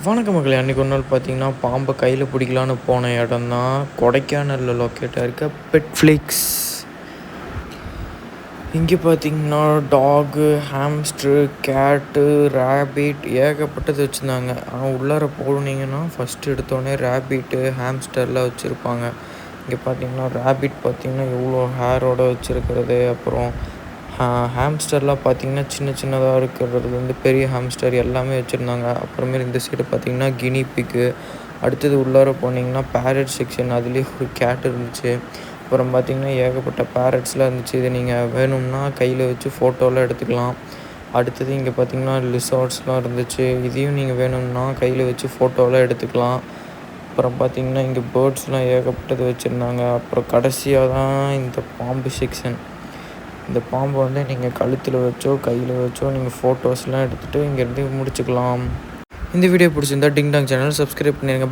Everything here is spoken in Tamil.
வணக்க மக்களே! அன்றைக்கி ஒரு நாள் பார்த்தீங்கன்னா, பாம்பை கையில் பிடிக்கலான்னு போன இடம் தான் கொடைக்கானலில் லொக்கேட்டாக இருக்க பெட்ஃப்ளிக்ஸ். இங்கே பார்த்தீங்கன்னா டாகு, ஹாம்ஸ்ட்ரு, கேட்டு, ரேபிட் ஏகப்பட்டது வச்சுருந்தாங்க. ஆனால் உள்ளார போனீங்கன்னா ஃபஸ்ட்டு எடுத்தோடனே ரேபிட்டு, ஹாம்ஸ்டர்லாம் வச்சுருப்பாங்க. இங்கே பார்த்தீங்கன்னா ரேபிட் பார்த்தீங்கன்னா எவ்வளோ ஹேரோடு வச்சுருக்கிறது, அப்புறம் ஹாம்ஸ்டர்லாம் பார்த்தீங்கன்னா சின்ன சின்னதாக இருக்கிறது பெரிய ஹாம்ஸ்டர் எல்லாமே வச்சுருந்தாங்க. அப்புறமேல் இந்த சைடு பார்த்தீங்கன்னா கினி பிக்கு, அடுத்தது உள்ளார போனீங்கன்னா பேரட் செக்ஷன், அதுலேயே ஒரு கேட் இருந்துச்சு. அப்புறம் பார்த்தீங்கன்னா ஏகப்பட்ட பேரட்ஸ்லாம் இருந்துச்சு. இது நீங்கள் வேணும்னா கையில் வச்சு ஃபோட்டோலாம் எடுத்துக்கலாம். அடுத்தது இங்கே பார்த்தீங்கன்னா லிசார்ட்ஸ்லாம் இருந்துச்சு. இதையும் நீங்கள் வேணும்னா கையில் வச்சு ஃபோட்டோலாம் எடுத்துக்கலாம். அப்புறம் பார்த்தீங்கன்னா இங்கே பேர்ட்ஸ்லாம் ஏகப்பட்டது வச்சுருந்தாங்க. அப்புறம் கடைசியாக தான் இந்த பாம்பு செக்ஷன். இந்த பாம்பை நீங்கள் கழுத்தில் வச்சோ கையில் வச்சோ நீங்கள் ஃபோட்டோஸ்லாம் எடுத்துகிட்டு இங்கேருந்து முடிச்சுக்கலாம். இந்த வீடியோ பிடிச்சிருந்தா டிங் டாங் சேனல் சப்ஸ்கிரைப் பண்ணிடுங்க.